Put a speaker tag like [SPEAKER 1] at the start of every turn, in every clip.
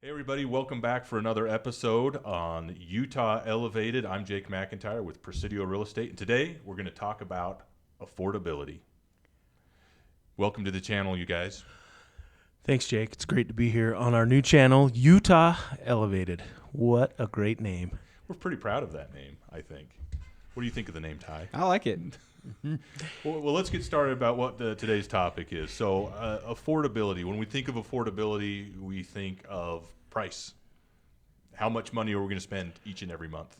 [SPEAKER 1] Hey everybody, welcome back for another episode on Utah Elevated. I'm Jake McEntire with Presidio Real Estate, and today we're going to talk about affordability. Welcome to the channel, you guys.
[SPEAKER 2] Thanks, Jake. It's great to be here on our new channel, Utah Elevated. What a great name.
[SPEAKER 1] We're pretty proud of that name, I think. What do you think of the name, Ty?
[SPEAKER 3] I like it.
[SPEAKER 1] Well, let's get started about what today's topic is. So, affordability. When we think of affordability, we think of price. How much money are we going to spend each and every month?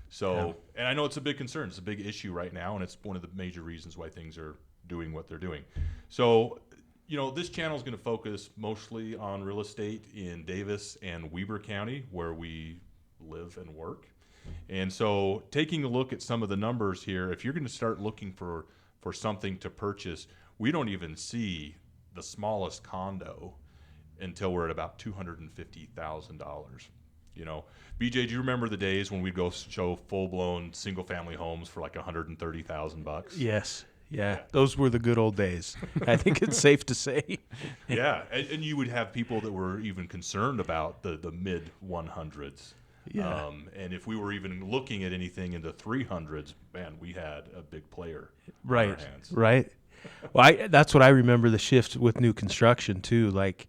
[SPEAKER 1] So, and I know it's a big concern. It's a big issue right now, and it's one of the major reasons why things are doing what they're doing. So, this channel is going to focus mostly on real estate in Davis and Weber County, where we live and work. And so taking a look at some of the numbers here, if you're going to start looking for something to purchase, we don't even see the smallest condo until we're at about $250,000. BJ, do you remember the days when we'd go show full-blown single-family homes for like $130,000?
[SPEAKER 2] Yes. Yeah, those were the good old days. I think it's safe to say.
[SPEAKER 1] Yeah, and you would have people that were even concerned about the mid-100s.
[SPEAKER 2] Yeah.
[SPEAKER 1] And if we were even looking at anything in the 300s, man, we had a big player
[SPEAKER 2] Right.
[SPEAKER 1] on our hands.
[SPEAKER 2] Right. Well, that's what I remember the shift with new construction too. Like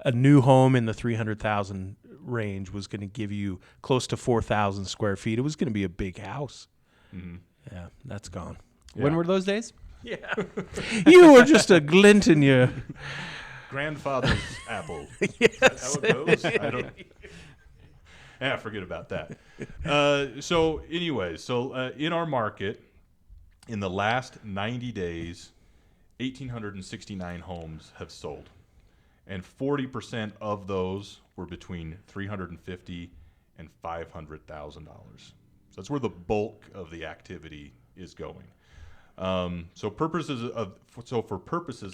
[SPEAKER 2] a new home in the 300,000 range was going to give you close to 4,000 square feet. It was going to be a big house.
[SPEAKER 1] Mm-hmm.
[SPEAKER 2] Yeah, that's gone.
[SPEAKER 1] Yeah.
[SPEAKER 3] When were those days?
[SPEAKER 2] Yeah. You were just a glint in your
[SPEAKER 1] Grandfather's apple.
[SPEAKER 2] Yes.
[SPEAKER 1] Is that how it goes? I don't. Yeah, forget about that. So in our market, in the last 90 days, 1,869 homes have sold, and 40% of those were between $350,000 and $500,000. So that's where the bulk of the activity is going. For purposes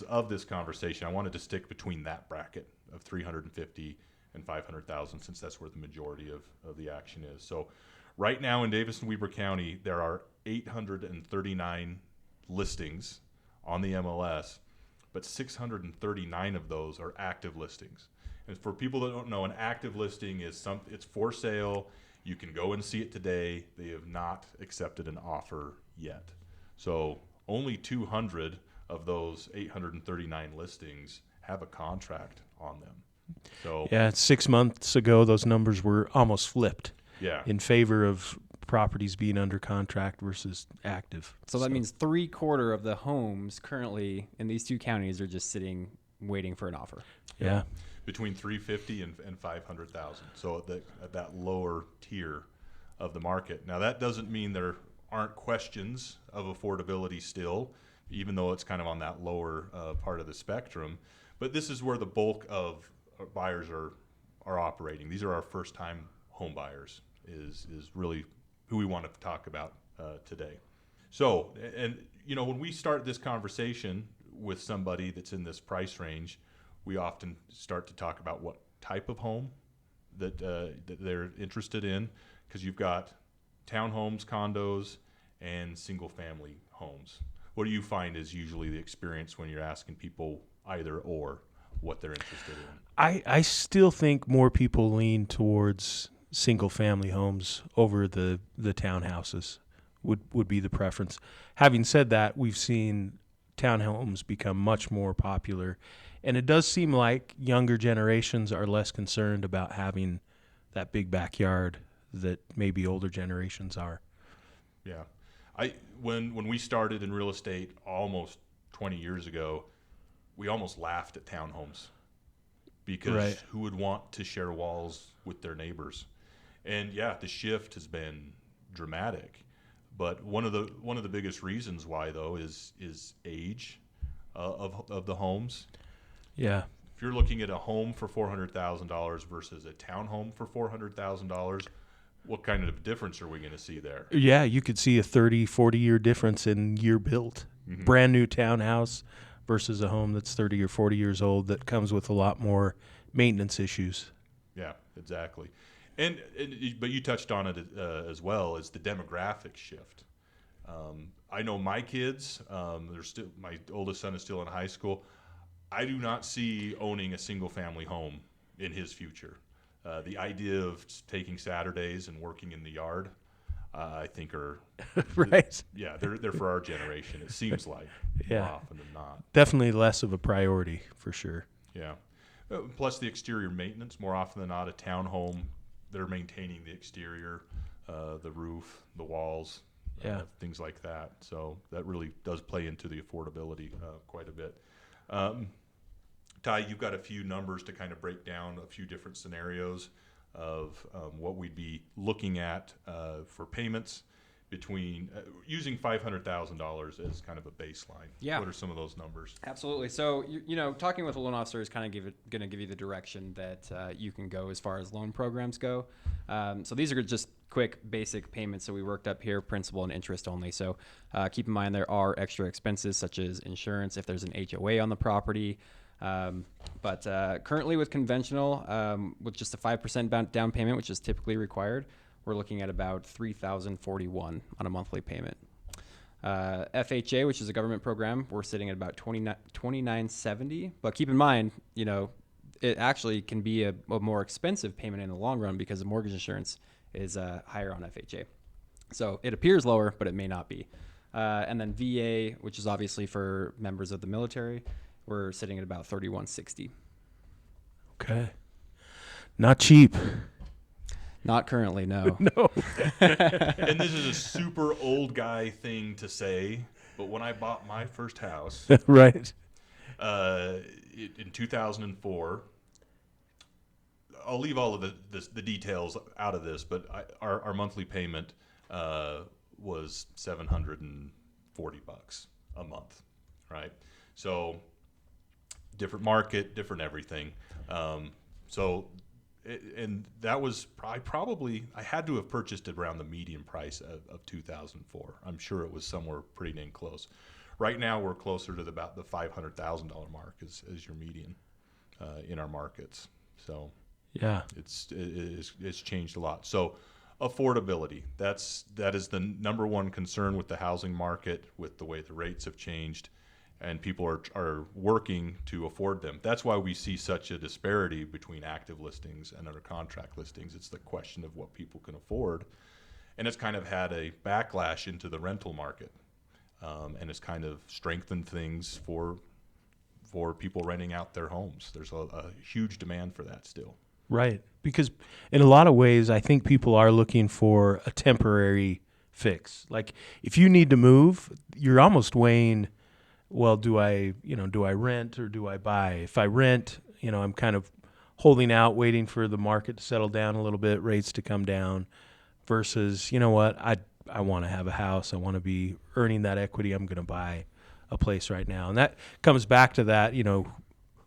[SPEAKER 1] of this conversation, I wanted to stick between that bracket of 350 and 500,000, since that's where the majority of the action is. So right now in Davis and Weber County, there are 839 listings on the MLS, but 639 of those are active listings. And for people that don't know, an active listing is it's for sale. You can go and see it today. They have not accepted an offer yet. So only 200 of those 839 listings have a contract on them. So
[SPEAKER 2] Yeah, 6 months ago, those numbers were almost flipped
[SPEAKER 1] yeah,
[SPEAKER 2] in favor of properties being under contract versus active.
[SPEAKER 3] So that means 3/4 of the homes currently in these two counties are just sitting waiting for an offer.
[SPEAKER 2] Yeah.
[SPEAKER 1] between 350 and 500,000. So at that lower tier of the market. Now that doesn't mean there aren't questions of affordability still, even though it's kind of on that lower part of the spectrum. But this is where the bulk of buyers are operating. These are our first-time home buyers. Is really who we want to talk about today. So, and when we start this conversation with somebody that's in this price range, we often start to talk about what type of home that they're interested in, because you've got townhomes, condos, and single-family homes. What do you find is usually the experience when you're asking people either or what they're interested in?
[SPEAKER 2] I still think more people lean towards single-family homes over the townhouses would be the preference. Having said that, we've seen townhomes become much more popular, and it does seem like younger generations are less concerned about having that big backyard that maybe older generations are.
[SPEAKER 1] Yeah. When we started in real estate almost 20 years ago, we almost laughed at townhomes because
[SPEAKER 2] Right.
[SPEAKER 1] Who would want to share walls with their neighbors? And yeah, the shift has been dramatic. But one of the biggest reasons why, though, is age of the homes.
[SPEAKER 2] Yeah.
[SPEAKER 1] If you're looking at a home for $400,000 versus a townhome for $400,000, what kind of difference are we going to see there?
[SPEAKER 2] Yeah, you could see a 30, 40-year difference in year built.
[SPEAKER 1] Mm-hmm.
[SPEAKER 2] Brand new townhouse versus a home that's 30 or 40 years old that comes with a lot more maintenance issues.
[SPEAKER 1] Yeah, exactly. But you touched on it as well as the demographic shift. I know my kids. My oldest son is still in high school. I do not see owning a single family home in his future. The idea of taking Saturdays and working in the yard, I think are
[SPEAKER 2] Right.
[SPEAKER 1] yeah, they're for our generation. It seems like
[SPEAKER 2] Yeah.
[SPEAKER 1] more often than not.
[SPEAKER 2] Definitely less of a priority for sure.
[SPEAKER 1] Yeah. Plus the exterior maintenance, more often than not, a townhome, they're maintaining the exterior, the roof, the walls,
[SPEAKER 2] Yeah.
[SPEAKER 1] things like that. So that really does play into the affordability quite a bit. Ty, you've got a few numbers to kind of break down a few different scenarios of what we'd be looking at for payments between using $500,000 as kind of a baseline.
[SPEAKER 3] Yeah.
[SPEAKER 1] What are some of those numbers?
[SPEAKER 3] Absolutely. So, talking with a loan officer is kind of going to give you the direction that you can go as far as loan programs go. So these are just quick, basic payments. So we worked up here, principal and interest only. So keep in mind there are extra expenses such as insurance if there's an HOA on the property. But currently with conventional, with just a 5% down payment, which is typically required, we're looking at about $3,041 on a monthly payment. FHA, which is a government program, we're sitting at about $29.70. But keep in mind, it actually can be a more expensive payment in the long run because the mortgage insurance is higher on FHA. So it appears lower, but it may not be. And then VA, which is obviously for members of the military, we're sitting at about $31.60.
[SPEAKER 2] Okay. Not cheap.
[SPEAKER 3] Not currently, no.
[SPEAKER 2] No.
[SPEAKER 1] And this is a super old guy thing to say, but when I bought my first house
[SPEAKER 2] Right.
[SPEAKER 1] in 2004, I'll leave all of the details out of this, but our monthly payment was $740 a month, right? So different market, different everything. And that was probably I had to have purchased it around the median price of 2004. I'm sure it was somewhere pretty dang close. Right now we're closer to about the $500,000 mark as your median in our markets. So
[SPEAKER 2] Yeah.
[SPEAKER 1] it's changed a lot. So affordability, that is the number one concern with the housing market, with the way the rates have changed. And people are working to afford them. That's why we see such a disparity between active listings and under contract listings. It's the question of what people can afford. And it's kind of had a backlash into the rental market. And it's kind of strengthened things for people renting out their homes. There's a huge demand for that still.
[SPEAKER 2] Right. Because in a lot of ways, I think people are looking for a temporary fix. Like if you need to move, you're almost weighing, well, do I rent or do I buy? If I rent, I'm kind of holding out, waiting for the market to settle down a little bit, rates to come down, versus, you know what, I want to have a house. I want to be earning that equity. I'm going to buy a place right now. And that comes back to that,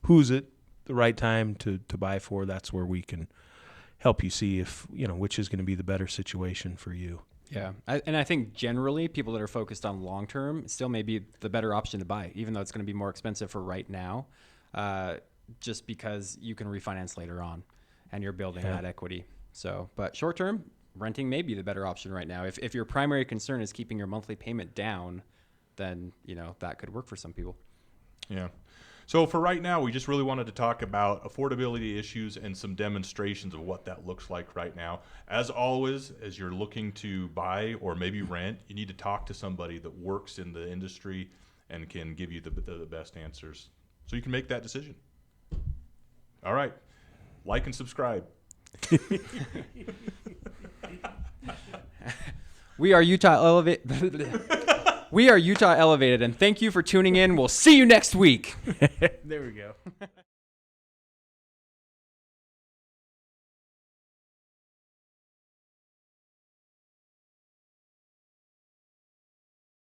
[SPEAKER 2] who's it the right time to buy for? That's where we can help you see if, which is going to be the better situation for you.
[SPEAKER 3] Yeah. I think generally people that are focused on long term still may be the better option to buy, even though it's going to be more expensive for right now, just because you can refinance later on and you're building that equity. So, but short term, renting may be the better option right now. If your primary concern is keeping your monthly payment down, then, that could work for some people.
[SPEAKER 1] Yeah. So for right now, we just really wanted to talk about affordability issues and some demonstrations of what that looks like right now. As always, as you're looking to buy or maybe rent, you need to talk to somebody that works in the industry and can give you the best answers so you can make that decision. All right. Like and subscribe.
[SPEAKER 3] We are Utah Elevated, and thank you for tuning in. We'll see you next week.
[SPEAKER 2] There we go.